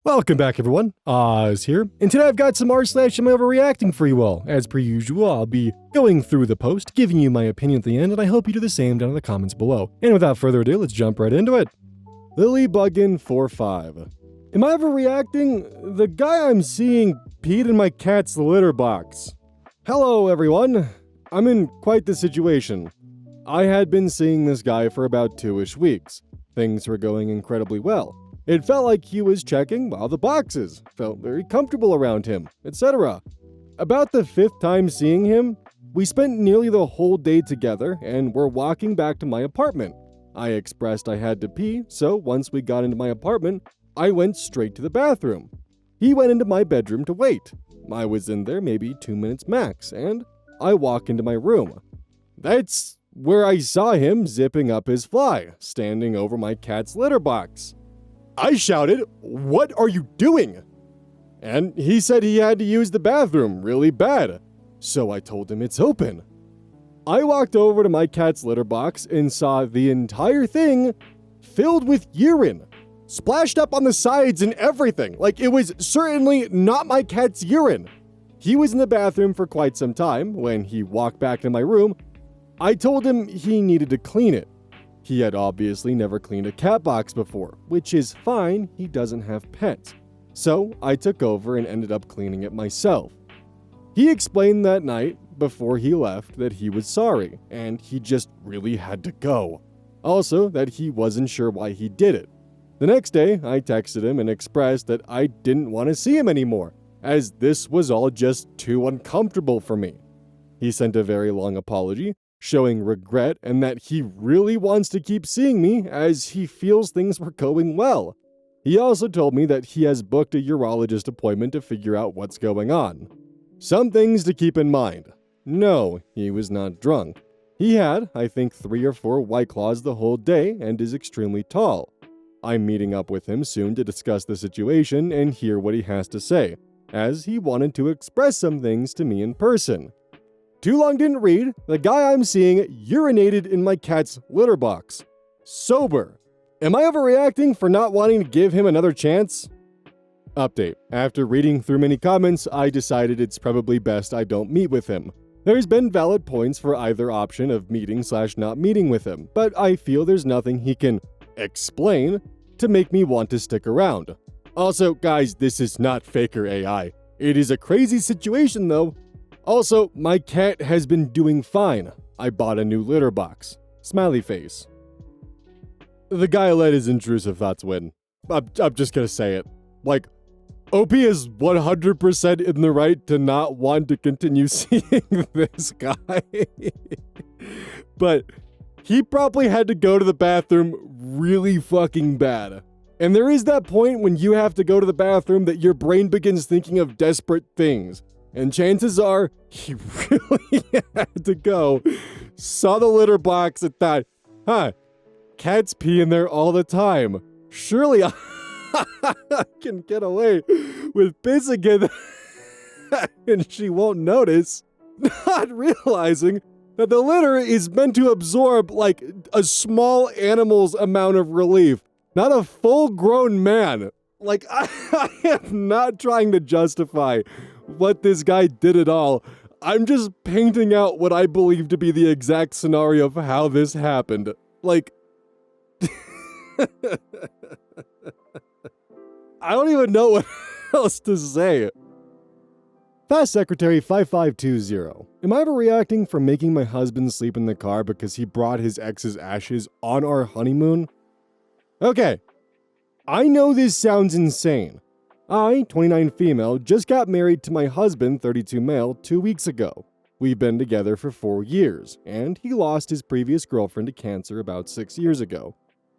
Welcome back, everyone. Oz here, and today I've got some r/AmIOverReacting for you all. As per usual, I'll be going through the post, giving you my opinion at the end, and I hope you do the same down in the comments below. And without further ado, let's jump right into it. LilyBuggin45. Am I overreacting? The guy I'm seeing peed in my cat's litter box. Hello, everyone. I'm in quite the situation. I had been seeing this guy for about 2-ish weeks. Things were going incredibly well. It felt like he was checking all the boxes, felt very comfortable around him, etc. About the 5th time seeing him, we spent nearly the whole day together and were walking back to my apartment. I expressed I had to pee, so once we got into my apartment, I went straight to the bathroom. He went into my bedroom to wait. I was in there maybe 2 minutes max, and I walk into my room. That's where I saw him zipping up his fly, standing over my cat's litter box. I shouted, "What are you doing?" And he said he had to use the bathroom really bad. So I told him it's open. I walked over to my cat's litter box and saw the entire thing filled with urine. Splashed up on the sides and everything. Like it was certainly not my cat's urine. He was in the bathroom for quite some time. When he walked back to my room, I told him he needed to clean it. He had obviously never cleaned a cat box before, which is fine, he doesn't have pets. So I took over and ended up cleaning it myself. He explained that night, before he left, that he was sorry, and he just really had to go. Also, that he wasn't sure why he did it. The next day, I texted him and expressed that I didn't want to see him anymore, as this was all just too uncomfortable for me. He sent a very long apology, showing regret and that he really wants to keep seeing me as he feels things were going well. He also told me that he has booked a urologist appointment to figure out what's going on. Some things to keep in mind. No, he was not drunk. He had, I think, 3 or 4 White Claws the whole day and is extremely tall. I'm meeting up with him soon to discuss the situation and hear what he has to say, as he wanted to express some things to me in person. Too long didn't read, the guy I'm seeing urinated in my cat's litter box. Sober. Am I overreacting for not wanting to give him another chance? Update. After reading through many comments, I decided it's probably best I don't meet with him. There's been valid points for either option of meeting/not meeting with him, but I feel there's nothing he can explain to make me want to stick around. Also, guys, this is not faker AI. It is a crazy situation though. Also, my cat has been doing fine. I bought a new litter box. Smiley face. The guy let his intrusive thoughts win. I'm just gonna say it. Like, OP is 100% in the right to not want to continue seeing this guy. But he probably had to go to the bathroom really fucking bad. And there is that point when you have to go to the bathroom that your brain begins thinking of desperate things. And chances are, he really had to go, saw the litter box and thought, cats pee in there all the time. Surely I can get away with pissing in and she won't notice. Not realizing that the litter is meant to absorb like a small animal's amount of relief, not a full-grown man. Like, I am not trying to justify what this guy did at all. I'm just painting out what I believe to be the exact scenario of how this happened. Like, I don't even know what else to say. Fast Secretary 5520. Am I overreacting for making my husband sleep in the car because he brought his ex's ashes on our honeymoon? Okay, I know this sounds insane. I, 29 female, just got married to my husband, 32 male, 2 weeks ago. We've been together for 4 years, and he lost his previous girlfriend to cancer about 6 years ago.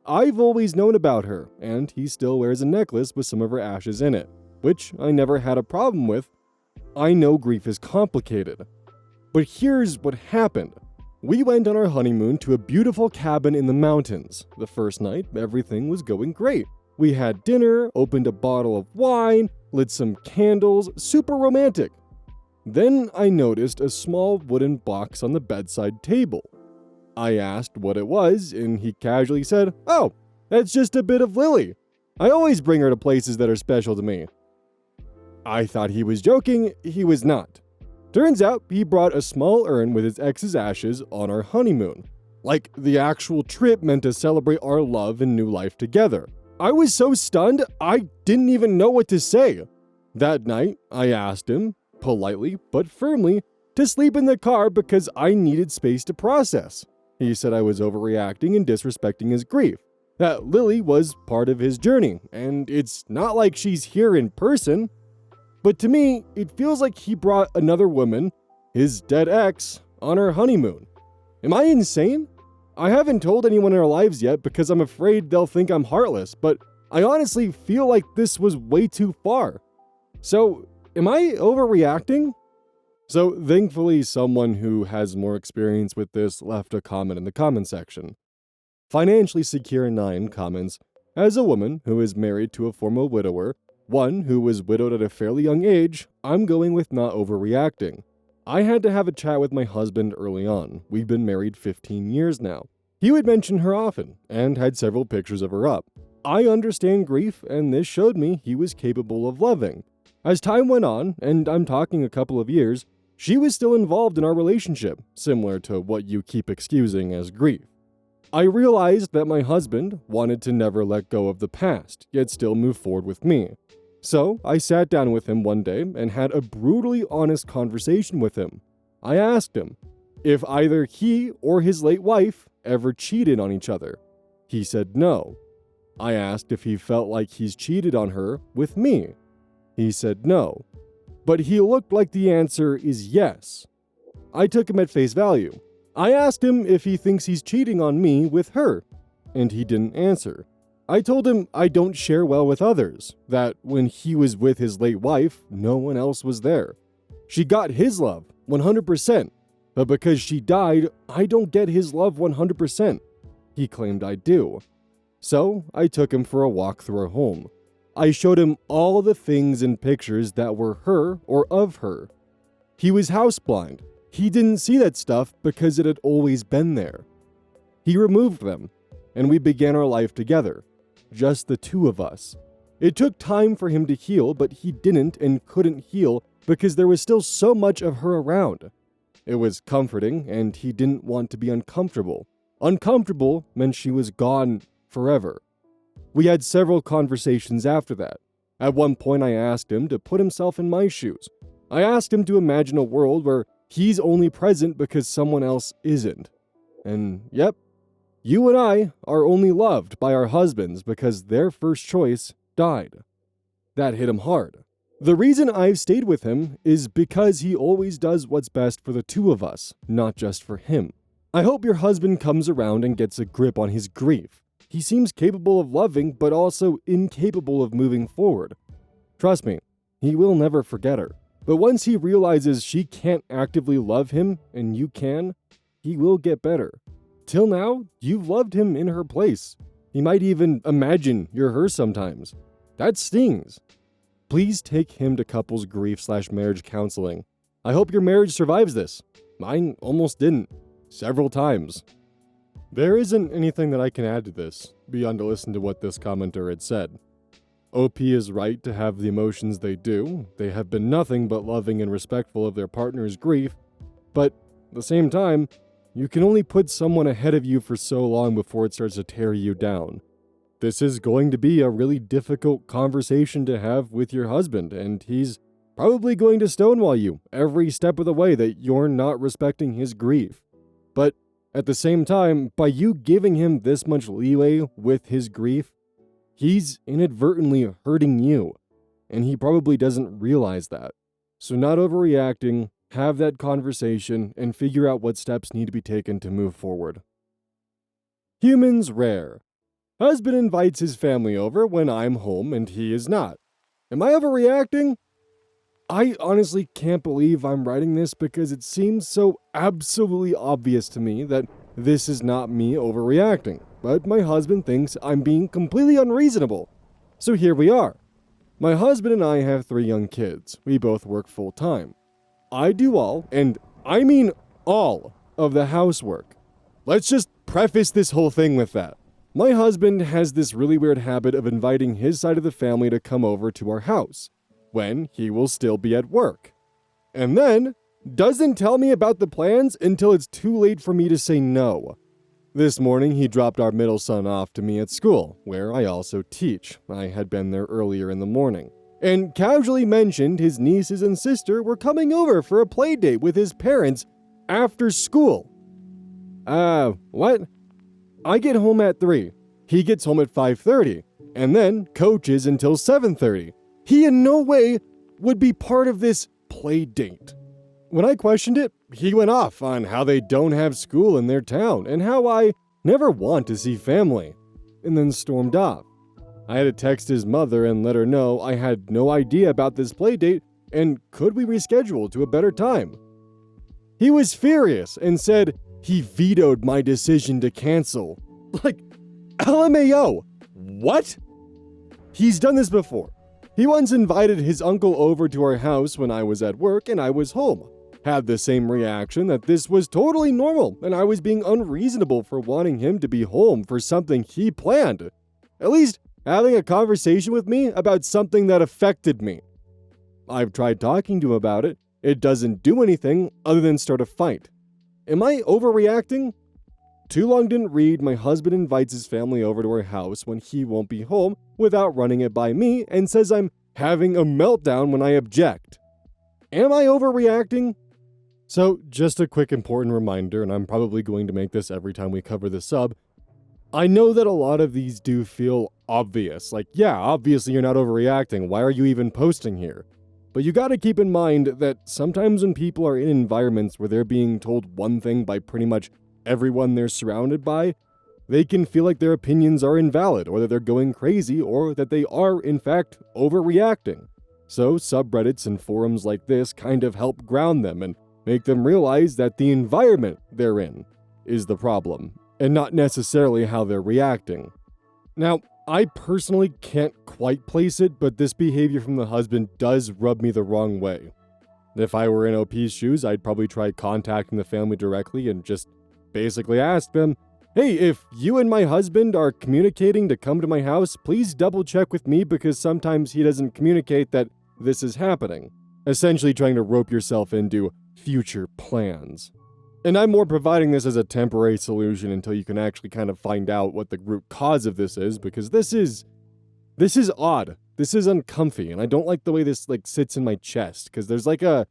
I've always known about her, and he still wears a necklace with some of her ashes in it, which I never had a problem with. I know grief is complicated. But here's what happened. We went on our honeymoon to a beautiful cabin in the mountains. The first night, everything was going great. We had dinner, opened a bottle of wine, lit some candles, super romantic. Then I noticed a small wooden box on the bedside table. I asked what it was, and he casually said, "Oh, that's just a bit of Lily." I always bring her to places that are special to me. I thought he was joking, he was not. Turns out he brought a small urn with his ex's ashes on our honeymoon. Like the actual trip meant to celebrate our love and new life together. I was so stunned, I didn't even know what to say. That night, I asked him, politely but firmly, to sleep in the car because I needed space to process. He said I was overreacting and disrespecting his grief, that Lily was part of his journey, and it's not like she's here in person. But to me, it feels like he brought another woman, his dead ex, on our honeymoon. Am I insane? I haven't told anyone in our lives yet because I'm afraid they'll think I'm heartless, but I honestly feel like this was way too far. So, am I overreacting? So, thankfully, someone who has more experience with this left a comment in the comment section. Financially Secure 9 comments, as a woman who is married to a former widower, one who was widowed at a fairly young age, I'm going with not overreacting. I had to have a chat with my husband early on. We've been married 15 years now. He would mention her often, and had several pictures of her up. I understand grief, and this showed me he was capable of loving. As time went on, and I'm talking a couple of years, she was still involved in our relationship, similar to what you keep excusing as grief. I realized that my husband wanted to never let go of the past, yet still move forward with me. So, I sat down with him one day and had a brutally honest conversation with him. I asked him if either he or his late wife ever cheated on each other. He said no. I asked if he felt like he's cheated on her with me. He said no. But he looked like the answer is yes. I took him at face value. I asked him if he thinks he's cheating on me with her, and he didn't answer. I told him I don't share well with others, that when he was with his late wife, no one else was there. She got his love, 100%, but because she died, I don't get his love 100%. He claimed I do. So I took him for a walk through our home. I showed him all the things and pictures that were her or of her. He was houseblind. He didn't see that stuff because it had always been there. He removed them, and we began our life together. Just the two of us. It took time for him to heal, but he didn't and couldn't heal because there was still so much of her around. It was comforting, and he didn't want to be uncomfortable. Uncomfortable meant she was gone forever. We had several conversations after that. At one point, I asked him to put himself in my shoes. I asked him to imagine a world where he's only present because someone else isn't. And yep, you and I are only loved by our husbands because their first choice died. That hit him hard. The reason I've stayed with him is because he always does what's best for the two of us, not just for him. I hope your husband comes around and gets a grip on his grief. He seems capable of loving, but also incapable of moving forward. Trust me, he will never forget her. But once he realizes she can't actively love him and you can, he will get better. Till now, you've loved him in her place. He might even imagine you're her sometimes. That stings. Please take him to couples grief/marriage counseling. I hope your marriage survives this. Mine almost didn't. Several times. There isn't anything that I can add to this, beyond to listen to what this commenter had said. OP is right to have the emotions they do. They have been nothing but loving and respectful of their partner's grief. But at the same time, you can only put someone ahead of you for so long before it starts to tear you down. This is going to be a really difficult conversation to have with your husband, and he's probably going to stonewall you every step of the way that you're not respecting his grief. But at the same time, by you giving him this much leeway with his grief, he's inadvertently hurting you, and he probably doesn't realize that. So not overreacting, have that conversation, and figure out what steps need to be taken to move forward. Humans rare. Husband invites his family over when I'm home and he is not. Am I overreacting? I honestly can't believe I'm writing this because it seems so absolutely obvious to me that this is not me overreacting, but my husband thinks I'm being completely unreasonable. So here we are. My husband and I have 3 young kids. We both work full time. I do all, and I mean all, of the housework. Let's just preface this whole thing with that. My husband has this really weird habit of inviting his side of the family to come over to our house, when he will still be at work. And then, doesn't tell me about the plans until it's too late for me to say no. This morning, he dropped our middle son off to me at school, where I also teach. I had been there earlier in the morning, and casually mentioned his nieces and sister were coming over for a play date with his parents after school. What? I get home at 3. He gets home at 5:30, and then coaches until 7:30. He in no way would be part of this play date. When I questioned it, he went off on how they don't have school in their town and how I never want to see family, and then stormed off. I had to text his mother and let her know I had no idea about this play date and could we reschedule to a better time. He was furious and said he vetoed my decision to cancel. Like, LMAO, what? He's done this before. He once invited his uncle over to our house when I was at work and I was home. Had the same reaction that this was totally normal and I was being unreasonable for wanting him to be home for something he planned. At least having a conversation with me about something that affected me. I've tried talking to him about it. It doesn't do anything other than start a fight. Am I overreacting? Too long didn't read, my husband invites his family over to our house when he won't be home without running it by me and says I'm having a meltdown when I object. Am I overreacting? So, just a quick important reminder, and I'm probably going to make this every time we cover the sub. I know that a lot of these do feel obvious. Like, yeah, obviously you're not overreacting. Why are you even posting here? But you gotta keep in mind that sometimes when people are in environments where they're being told one thing by pretty much everyone they're surrounded by, they can feel like their opinions are invalid, or that they're going crazy, or that they are, in fact, overreacting. So subreddits and forums like this kind of help ground them and make them realize that the environment they're in is the problem, and not necessarily how they're reacting. Now, I personally can't quite place it, but this behavior from the husband does rub me the wrong way. If I were in OP's shoes, I'd probably try contacting the family directly and just basically ask them, hey, if you and my husband are communicating to come to my house, please double check with me because sometimes he doesn't communicate that this is happening. Essentially trying to rope yourself into future plans. And I'm more providing this as a temporary solution until you can actually kind of find out what the root cause of this is, because this is odd. This is uncomfy, and I don't like the way this sits in my chest, because there's like an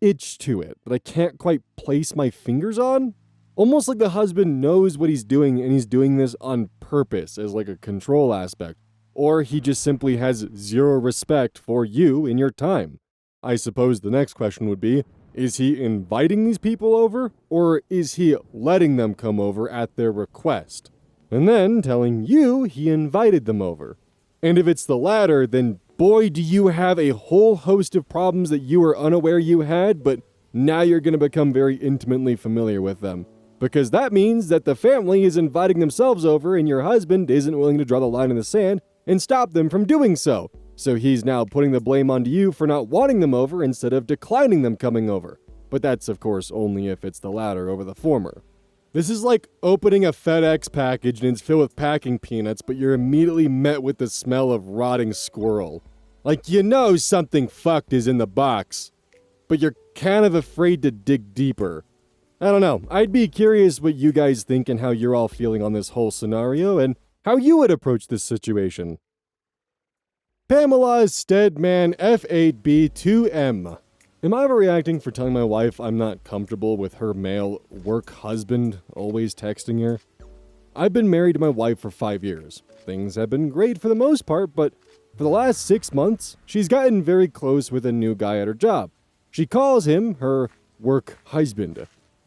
itch to it that I can't quite place my fingers on. Almost like the husband knows what he's doing and he's doing this on purpose as like a control aspect, or he just simply has zero respect for you and your time. I suppose the next question would be, is he inviting these people over, or is he letting them come over at their request? And then telling you he invited them over. And if it's the latter, then boy, do you have a whole host of problems that you were unaware you had, but now you're going to become very intimately familiar with them. Because that means that the family is inviting themselves over and your husband isn't willing to draw the line in the sand and stop them from doing so. So he's now putting the blame onto you for not wanting them over instead of declining them coming over. But that's, of course, only if it's the latter over the former. This is like opening a FedEx package and it's filled with packing peanuts, but you're immediately met with the smell of rotting squirrel. Like, you know something fucked is in the box, but you're kind of afraid to dig deeper. I don't know. I'd be curious what you guys think and how you're all feeling on this whole scenario and how you would approach this situation. Pamela Steadman F8B2M. Am I overreacting for telling my wife I'm not comfortable with her male work husband always texting her? I've been married to my wife for 5 years. Things have been great for the most part, but for the last 6 months, she's gotten very close with a new guy at her job. She calls him her work husband.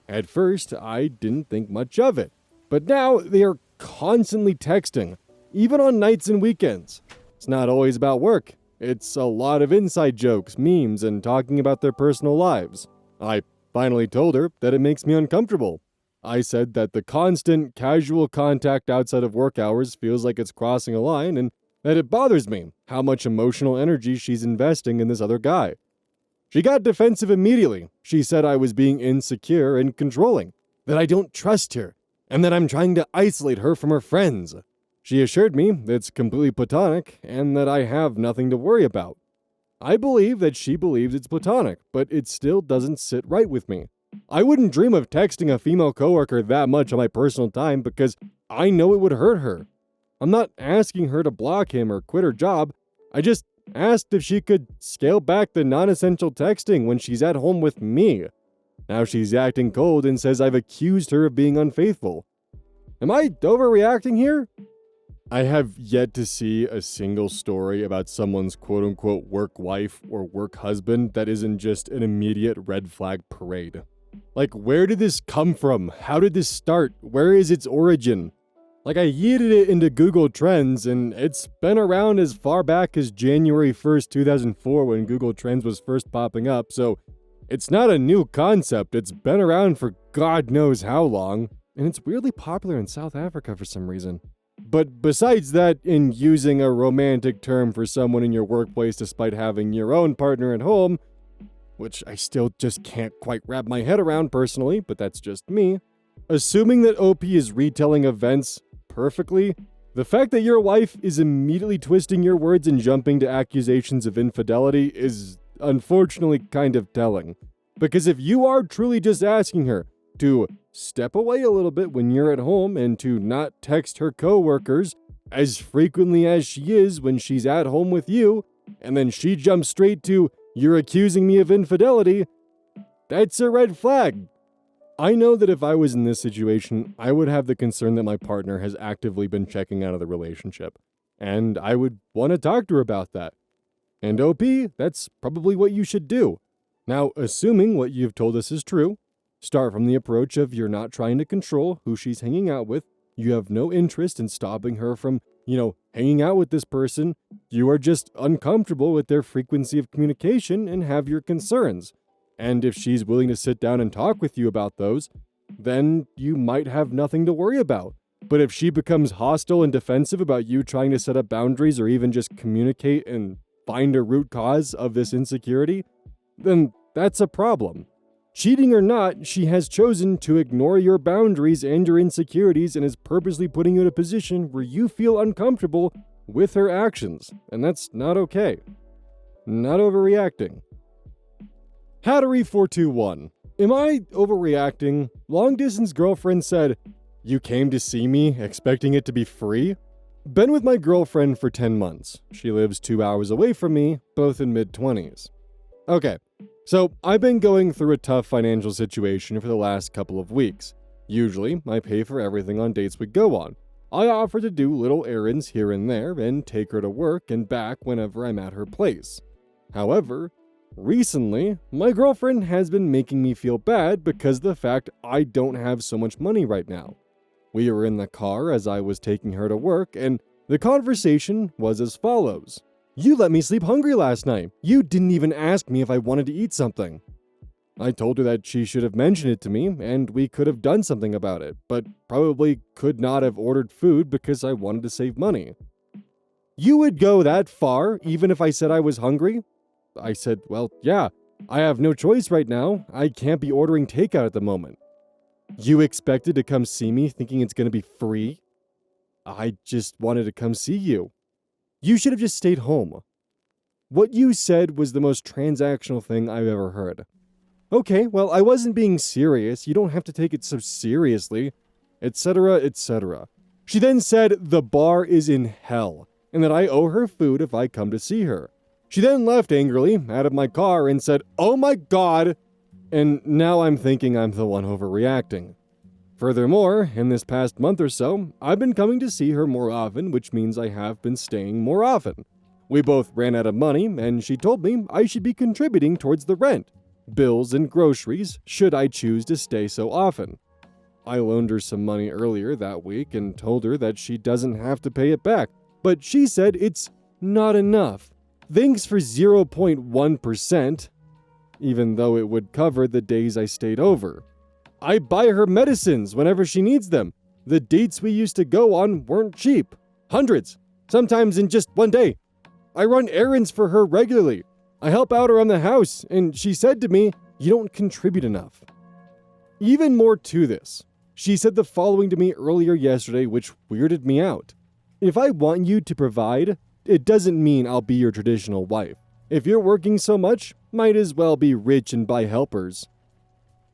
At first, I didn't think much of it, but now they are constantly texting, even on nights and weekends. It's not always about work. It's a lot of inside jokes, memes, and talking about their personal lives. I finally told her that it makes me uncomfortable. I said that the constant, casual contact outside of work hours feels like it's crossing a line, and that it bothers me how much emotional energy she's investing in this other guy. She got defensive immediately. She said I was being insecure and controlling, that I don't trust her, and that I'm trying to isolate her from her friends. She assured me it's completely platonic and that I have nothing to worry about. I believe that she believes it's platonic, but it still doesn't sit right with me. I wouldn't dream of texting a female coworker that much on my personal time because I know it would hurt her. I'm not asking her to block him or quit her job. I just asked if she could scale back the non-essential texting when she's at home with me. Now she's acting cold and says I've accused her of being unfaithful. Am I overreacting here? I have yet to see a single story about someone's quote-unquote work wife or work husband that isn't just an immediate red flag parade. Like, where did this come from? How did this start? Where is its origin? Like, I yeeted it into Google Trends, and it's been around as far back as January 1st, 2004 when Google Trends was first popping up, so it's not a new concept. It's been around for God knows how long, and it's weirdly popular in South Africa for some reason. But besides that, in using a romantic term for someone in your workplace despite having your own partner at home, which I still just can't quite wrap my head around personally, but that's just me, assuming that OP is retelling events perfectly, the fact that your wife is immediately twisting your words and jumping to accusations of infidelity is unfortunately kind of telling. Because if you are truly just asking her to step away a little bit when you're at home and to not text her coworkers as frequently as she is when she's at home with you, and then she jumps straight to, "You're accusing me of infidelity," that's a red flag. I know that if I was in this situation, I would have the concern that my partner has actively been checking out of the relationship, and I would want to talk to her about that. And OP, that's probably what you should do. Now, assuming what you've told us is true, start from the approach of you're not trying to control who she's hanging out with, you have no interest in stopping her from, hanging out with this person, you are just uncomfortable with their frequency of communication and have your concerns. And if she's willing to sit down and talk with you about those, then you might have nothing to worry about. But if she becomes hostile and defensive about you trying to set up boundaries or even just communicate and find a root cause of this insecurity, then that's a problem. Cheating or not, she has chosen to ignore your boundaries and your insecurities and is purposely putting you in a position where you feel uncomfortable with her actions. And that's not okay. Not overreacting. Hattery421. Am I overreacting? Long-distance girlfriend said, "You came to see me expecting it to be free?" Been with my girlfriend for 10 months. She lives 2 hours away from me, both in mid-20s. Okay, so I've been going through a tough financial situation for the last couple of weeks. Usually, I pay for everything on dates we go on. I offer to do little errands here and there and take her to work and back whenever I'm at her place. However, recently, my girlfriend has been making me feel bad because of the fact I don't have so much money right now. We were in the car as I was taking her to work, and the conversation was as follows. "You let me sleep hungry last night. You didn't even ask me if I wanted to eat something." I told her that she should have mentioned it to me, and we could have done something about it, but probably could not have ordered food because I wanted to save money. "You would go that far, even if I said I was hungry?" I said, "Well, yeah, I have no choice right now. I can't be ordering takeout at the moment." "You expected to come see me thinking it's going to be free?" "I just wanted to come see you." "You should have just stayed home." "What you said was the most transactional thing I've ever heard." "Okay, well, I wasn't being serious. You don't have to take it so seriously," etc., etc. She then said the bar is in hell, and that I owe her food if I come to see her. She then left angrily out of my car and said, "Oh my God," and now I'm thinking I'm the one overreacting. Furthermore, in this past month or so, I've been coming to see her more often, which means I have been staying more often. We both ran out of money, and she told me I should be contributing towards the rent, bills, and groceries should I choose to stay so often. I loaned her some money earlier that week and told her that she doesn't have to pay it back, but she said it's not enough. Thanks for 0.1%, even though it would cover the days I stayed over. I buy her medicines whenever she needs them. The dates we used to go on weren't cheap. Hundreds, sometimes in just one day. I run errands for her regularly. I help out around the house, and she said to me, "You don't contribute enough." Even more to this. She said the following to me earlier yesterday, which weirded me out. If I want you to provide, it doesn't mean I'll be your traditional wife. If you're working so much, might as well be rich and buy helpers.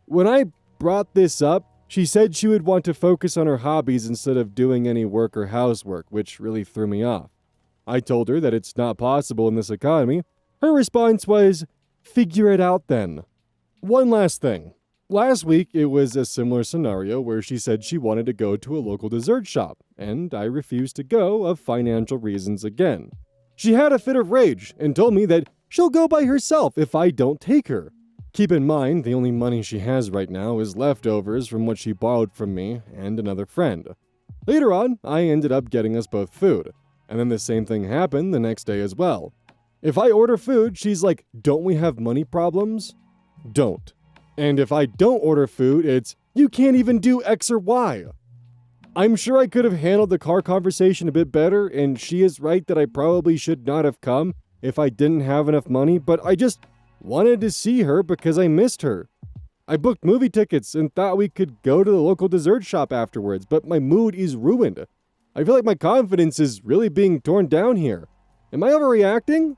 When I brought this up, she said she would want to focus on her hobbies instead of doing any work or housework, which really threw me off. I told her that it's not possible in this economy. Her response was, "Figure it out then." One last thing. Last week, it was a similar scenario where she said she wanted to go to a local dessert shop, and I refused to go of financial reasons again. She had a fit of rage and told me that she'll go by herself if I don't take her. Keep in mind, the only money she has right now is leftovers from what she borrowed from me and another friend. Later on, I ended up getting us both food, and then the same thing happened the next day as well. If I order food, she's like, "Don't we have money problems?" Don't. And if I don't order food, it's, "You can't even do X or Y." I'm sure I could have handled the car conversation a bit better, and she is right that I probably should not have come if I didn't have enough money, but I just wanted to see her because I missed her. I booked movie tickets and thought we could go to the local dessert shop afterwards, but my mood is ruined. I feel like my confidence is really being torn down here. Am I overreacting?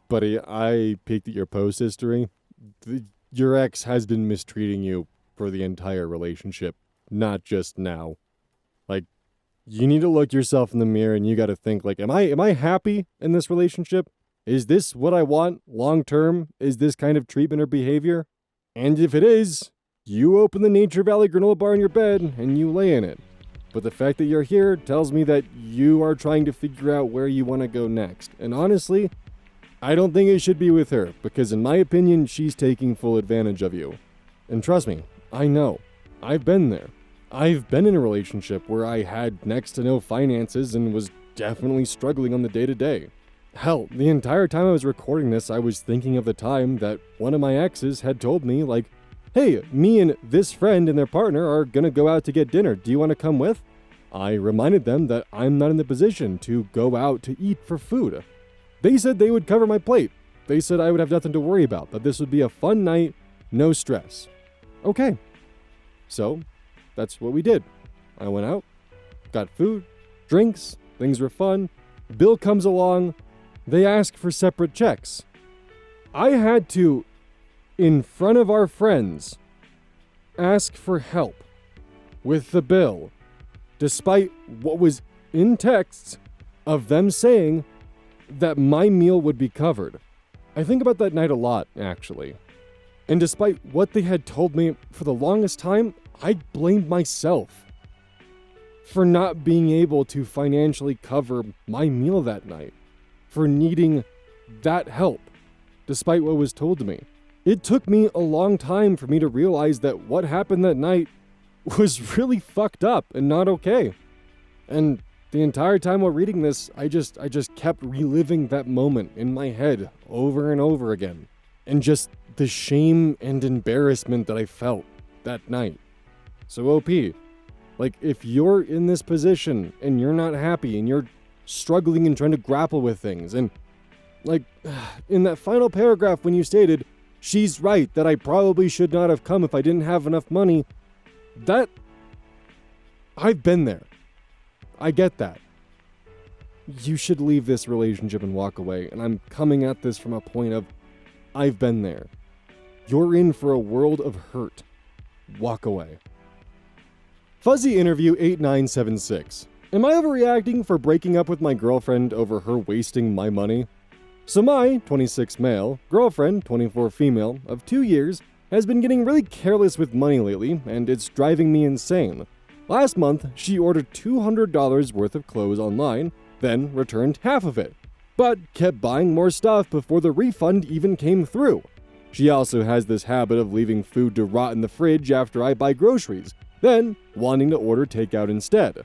Buddy, I peeked at your post history. Your ex has been mistreating you for the entire relationship, not just now. Like, you need to look yourself in the mirror and you gotta think, like, am I happy in this relationship? Is this what I want long term? Is this kind of treatment or behavior? And if it is, you open the Nature Valley granola bar in your bed and you lay in it. But the fact that you're here tells me that you are trying to figure out where you want to go next. And honestly, I don't think it should be with her, because in my opinion, she's taking full advantage of you. And trust me, I know. I've been there. I've been in a relationship where I had next to no finances and was definitely struggling on the day-to-day. Hell, the entire time I was recording this, I was thinking of the time that one of my exes had told me, like, "Hey, me and this friend and their partner are gonna go out to get dinner. Do you want to come with?" I reminded them that I'm not in the position to go out to eat for food. They said they would cover my plate. They said I would have nothing to worry about, that this would be a fun night, no stress. Okay. So, that's what we did. I went out, got food, drinks, things were fun. Bill comes along. They ask for separate checks. I had to, in front of our friends, ask for help with the bill, despite what was in texts of them saying that my meal would be covered. I think about that night a lot, actually. And despite what they had told me for the longest time, I blamed myself for not being able to financially cover my meal that night, for needing that help, despite what was told to me. It took me a long time for me to realize that what happened that night was really fucked up and not okay. And the entire time while reading this, I just kept reliving that moment in my head over and over again. And just the shame and embarrassment that I felt that night. So OP, like, if you're in this position and you're not happy and you're struggling and trying to grapple with things, and like in that final paragraph when you stated, "She's right that I probably should not have come if I didn't have enough money," that, I've been there. I get that. You should leave this relationship and walk away, and I'm coming at this from a point of, I've been there. You're in for a world of hurt. Walk away. Fuzzy Interview 8976. Am I overreacting for breaking up with my girlfriend over her wasting my money? So my 26 male, girlfriend, 24 female, of 2 years, has been getting really careless with money lately, and it's driving me insane. Last month, she ordered $200 worth of clothes online, then returned half of it, but kept buying more stuff before the refund even came through. She also has this habit of leaving food to rot in the fridge after I buy groceries, then wanting to order takeout instead.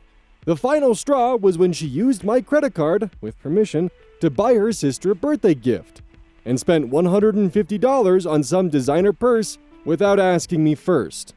The final straw was when she used my credit card, with permission, to buy her sister a birthday gift, and spent $150 on some designer purse without asking me first.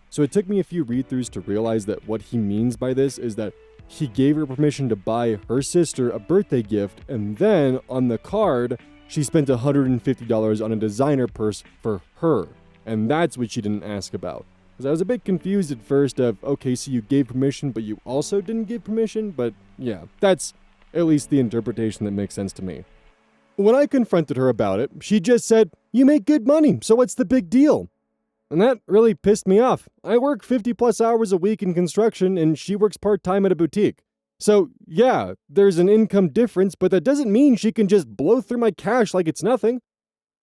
So it took me a few read-throughs to realize that what he means by this is that he gave her permission to buy her sister a birthday gift, and then on the card, she spent $150 on a designer purse for her, and that's what she didn't ask about. Because I was a bit confused at first of, okay, so you gave permission, but you also didn't give permission? But yeah, that's at least the interpretation that makes sense to me. When I confronted her about it, she just said, "You make good money, so what's the big deal?" And that really pissed me off. I work 50 plus hours a week in construction, and she works part-time at a boutique. So yeah, there's an income difference, but that doesn't mean she can just blow through my cash like it's nothing.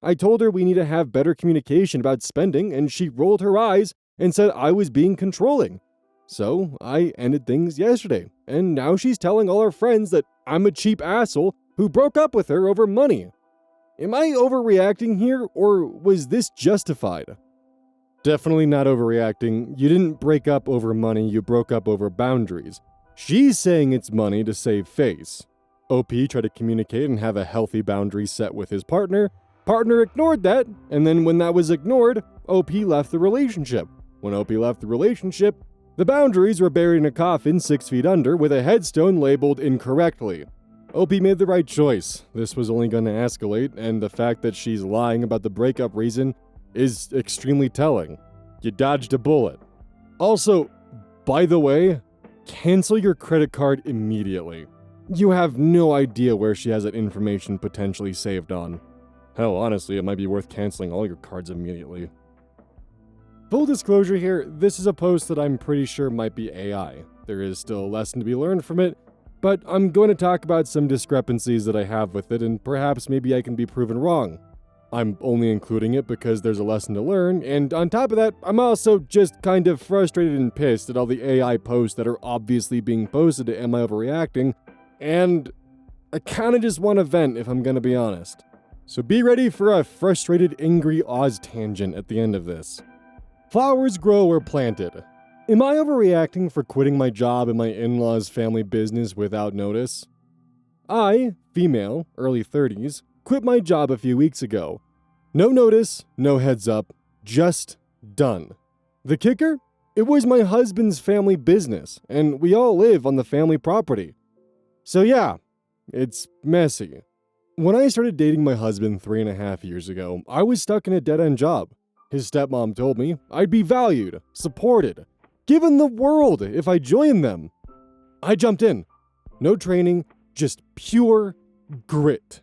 I told her we need to have better communication about spending, and she rolled her eyes and said I was being controlling. So I ended things yesterday, and now she's telling all her friends that I'm a cheap asshole who broke up with her over money. Am I overreacting here, or was this justified? Definitely not overreacting. You didn't break up over money, you broke up over boundaries. She's saying it's money to save face. OP tried to communicate and have a healthy boundary set with his partner. Partner ignored that, and then when that was ignored, OP left the relationship. When OP left the relationship, the boundaries were buried in a coffin 6 feet under with a headstone labeled incorrectly. OP made the right choice. This was only going to escalate, and the fact that she's lying about the breakup reason is extremely telling. You dodged a bullet. Also, by the way, cancel your credit card immediately. You have no idea where she has that information potentially saved on. Hell, honestly, it might be worth canceling all your cards immediately. Full disclosure here, this is a post that I'm pretty sure might be AI. There is still a lesson to be learned from it, but I'm going to talk about some discrepancies that I have with it, and perhaps maybe I can be proven wrong. I'm only including it because there's a lesson to learn, and on top of that, I'm also just kind of frustrated and pissed at all the AI posts that are obviously being posted to AmIOverReacting, and I kinda just want to vent if I'm gonna be honest. So be ready for a frustrated, angry Oz tangent at the end of this. Flowers grow where planted. Am I overreacting for quitting my job in my in-laws' family business without notice? I, female, early 30s, quit my job a few weeks ago. No notice, no heads up, just done. The kicker? It was my husband's family business, and we all live on the family property. So yeah, it's messy. When I started dating my husband 3.5 years ago, I was stuck in a dead-end job. His stepmom told me I'd be valued, supported, given the world if I joined them. I jumped in. No training, just pure grit.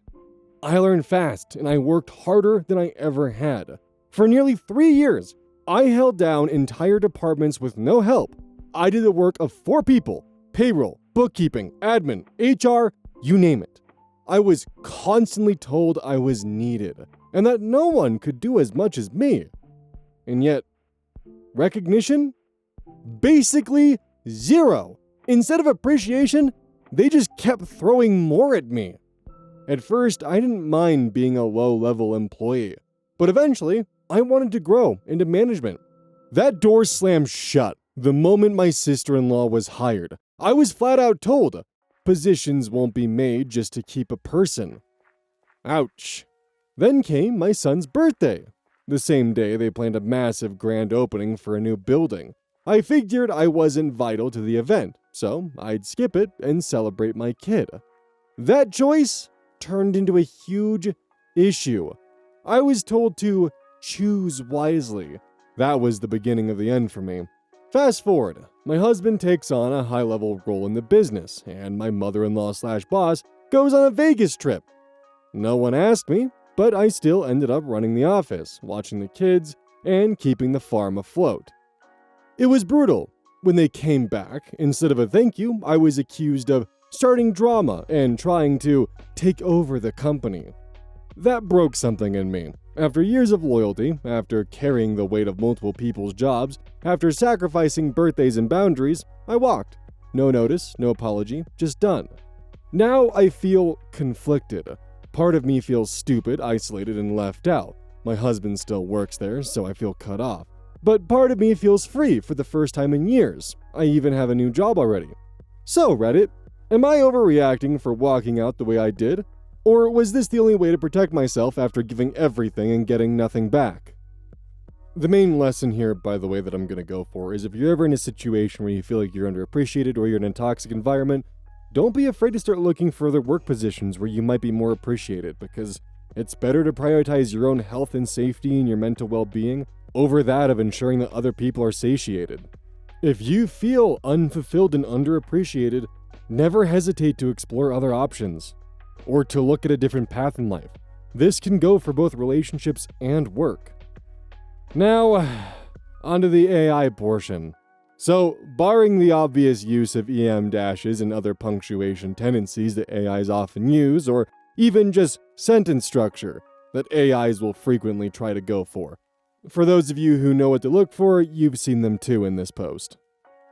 I learned fast, and I worked harder than I ever had. For nearly 3 years, I held down entire departments with no help. I did the work of 4 people: payroll, bookkeeping, admin, HR, you name it. I was constantly told I was needed, and that no one could do as much as me. And yet, recognition? Basically zero. Instead of appreciation, they just kept throwing more at me. At first, I didn't mind being a low-level employee, but eventually, I wanted to grow into management. That door slammed shut the moment my sister-in-law was hired. I was flat out told, positions won't be made just to keep a person. Ouch. Then came my son's birthday. The same day, they planned a massive grand opening for a new building. I figured I wasn't vital to the event, so I'd skip it and celebrate my kid. That choice turned into a huge issue. I was told to choose wisely. That was the beginning of the end for me. Fast forward, my husband takes on a high-level role in the business, and my mother-in-law/boss goes on a Vegas trip. No one asked me, but I still ended up running the office, watching the kids, and keeping the farm afloat. It was brutal. When they came back, instead of a thank you, I was accused of starting drama and trying to take over the company. That broke something in me. After years of loyalty, after carrying the weight of multiple people's jobs, after sacrificing birthdays and boundaries, I walked. No notice, no apology, just done. Now I feel conflicted. Part of me feels stupid, isolated, and left out. My husband still works there, so I feel cut off. But part of me feels free for the first time in years. I even have a new job already. So, Reddit, am I overreacting for walking out the way I did? Or was this the only way to protect myself after giving everything and getting nothing back? The main lesson here, by the way, that I'm going to go for is if you're ever in a situation where you feel like you're underappreciated or you're in a toxic environment, don't be afraid to start looking for other work positions where you might be more appreciated, because it's better to prioritize your own health and safety and your mental well-being over that of ensuring that other people are satiated. If you feel unfulfilled and underappreciated, never hesitate to explore other options, or to look at a different path in life. This can go for both relationships and work. Now, onto the AI portion. So, barring the obvious use of EM dashes and other punctuation tendencies that AIs often use, or even just sentence structure that AIs will frequently try to go for. For those of you who know what to look for, you've seen them too in this post.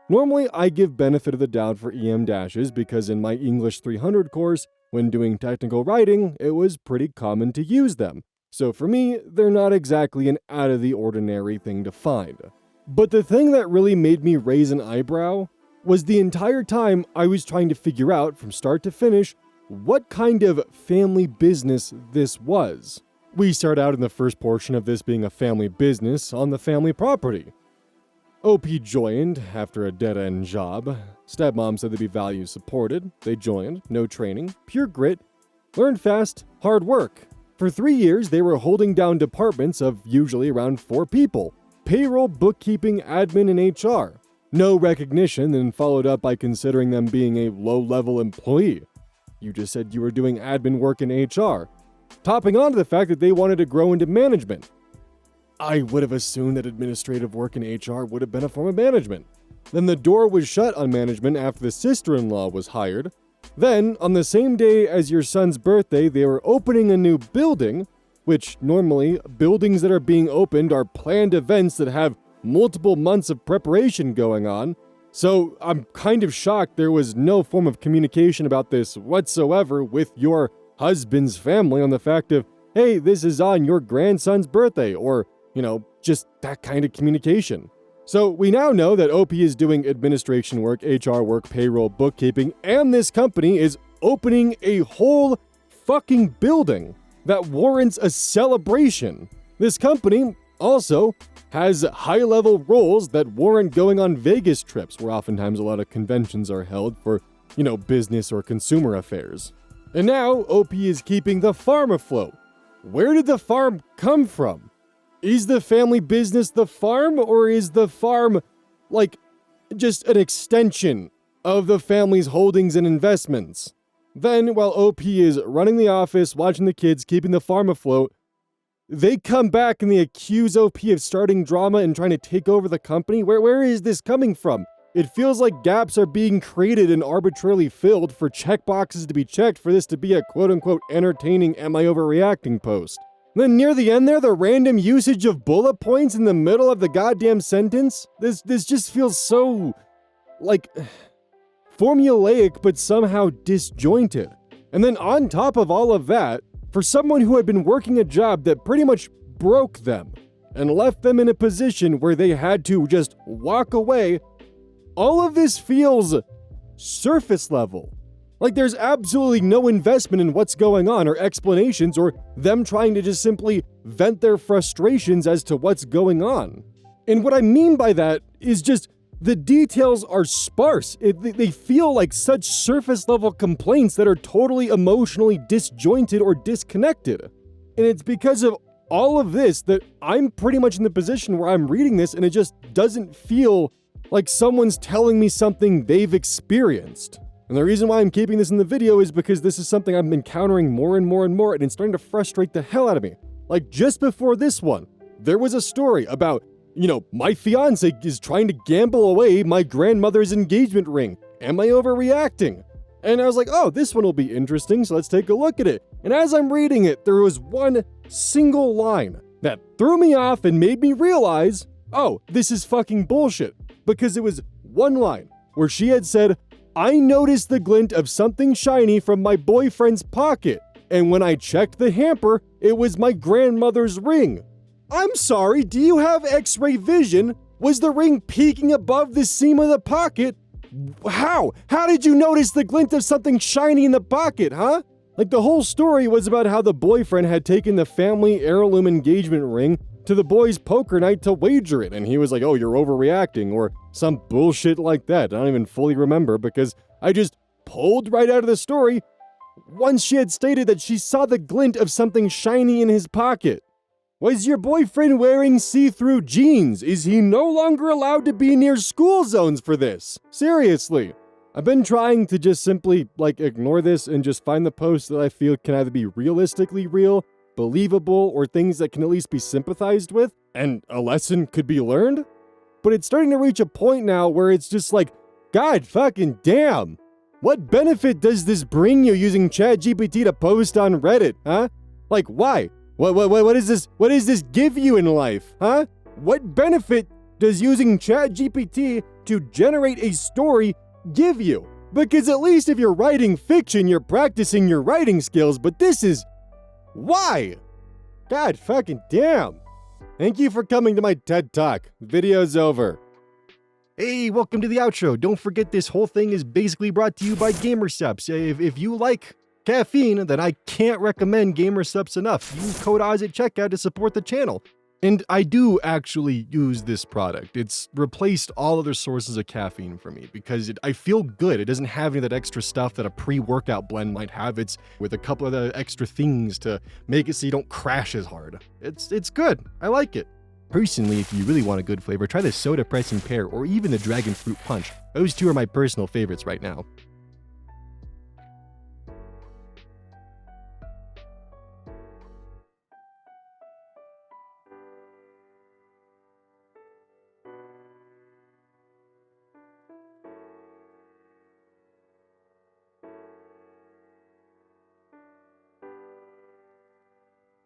Normally, I give benefit of the doubt for EM dashes because in my English 300 course, when doing technical writing, it was pretty common to use them. So for me, they're not exactly an out-of-the-ordinary thing to find. But the thing that really made me raise an eyebrow was the entire time I was trying to figure out from start to finish what kind of family business this was. We start out in the first portion of this being a family business on the family property. OP joined after a dead-end job. Stepmom said they'd be value-supported. They joined, no training, pure grit, learned fast, hard work. For 3 years, they were holding down departments of usually around 4 people. Payroll, bookkeeping, admin, and HR. No recognition, then followed up by considering them being a low-level employee. You just said you were doing admin work in HR. Topping on to the fact that they wanted to grow into management. I would have assumed that administrative work in HR would have been a form of management. Then the door was shut on management after the sister-in-law was hired. Then, on the same day as your son's birthday, they were opening a new building, which normally, buildings that are being opened are planned events that have multiple months of preparation going on. So I'm kind of shocked there was no form of communication about this whatsoever with your husband's family on the fact of, hey, this is on your grandson's birthday, or, just that kind of communication. So we now know that OP is doing administration work, HR work, payroll, bookkeeping, and this company is opening a whole fucking building that warrants a celebration. This company also has high-level roles that warrant going on Vegas trips, where oftentimes a lot of conventions are held for, business or consumer affairs. And now OP is keeping the farm afloat. Where did the farm come from? Is the family business the farm, or is the farm, just an extension of the family's holdings and investments? Then, while OP is running the office, watching the kids, keeping the farm afloat, they come back and they accuse OP of starting drama and trying to take over the company? Where is this coming from? It feels like gaps are being created and arbitrarily filled for checkboxes to be checked for this to be a quote-unquote entertaining AmIOverReacting post. Then near the end there, the random usage of bullet points in the middle of the goddamn sentence? This just feels so, formulaic but somehow disjointed. And then on top of all of that, for someone who had been working a job that pretty much broke them and left them in a position where they had to just walk away, all of this feels surface level. Like there's absolutely no investment in what's going on or explanations or them trying to just simply vent their frustrations as to what's going on. And what I mean by that is just the details are sparse. They feel like such surface level complaints that are totally emotionally disjointed or disconnected. And it's because of all of this that I'm pretty much in the position where I'm reading this and it just doesn't feel like someone's telling me something they've experienced. And the reason why I'm keeping this in the video is because this is something I'm encountering more and more and more, and it's starting to frustrate the hell out of me. Like just before this one, there was a story about, my fiance is trying to gamble away my grandmother's engagement ring. Am I overreacting? And I was like, oh, this one will be interesting, so let's take a look at it. And as I'm reading it, there was one single line that threw me off and made me realize, oh, this is fucking bullshit. Because it was one line where she had said, I noticed the glint of something shiny from my boyfriend's pocket, and when I checked the hamper, it was my grandmother's ring. I'm sorry, do you have X-ray vision? Was the ring peeking above the seam of the pocket? How? How did you notice the glint of something shiny in the pocket, huh? Like the whole story was about how the boyfriend had taken the family heirloom engagement ring to the boys' poker night to wager it, and he was like, oh, you're overreacting, or some bullshit like that. I don't even fully remember because I just pulled right out of the story once she had stated that she saw the glint of something shiny in his pocket. Was your boyfriend wearing see-through jeans? Is he no longer allowed to be near school zones for this? Seriously. I've been trying to just simply, ignore this and just find the posts that I feel can either be realistically real, believable, or things that can at least be sympathized with, and a lesson could be learned. But it's starting to reach a point now where it's just like, God fucking damn! What benefit does this bring you using ChatGPT to post on Reddit, huh? Like, why? What is this? What does this give you in life, huh? What benefit does using ChatGPT to generate a story give you? Because at least if you're writing fiction, you're practicing your writing skills, but this is... Why? God fucking damn. Thank you for coming to my TED Talk. Video's over. Hey, welcome to the outro. Don't forget this whole thing is basically brought to you by GamerSupps. If you like caffeine, then I can't recommend GamerSupps enough. Use code Oz at checkout to support the channel. And I do actually use this product. It's replaced all other sources of caffeine for me because I feel good. It doesn't have any of that extra stuff that a pre-workout blend might have. It's with a couple of the extra things to make it so you don't crash as hard. It's good. I like it. Personally, if you really want a good flavor, try the Soda Pressing Pear or even the Dragon Fruit Punch. Those two are my personal favorites right now.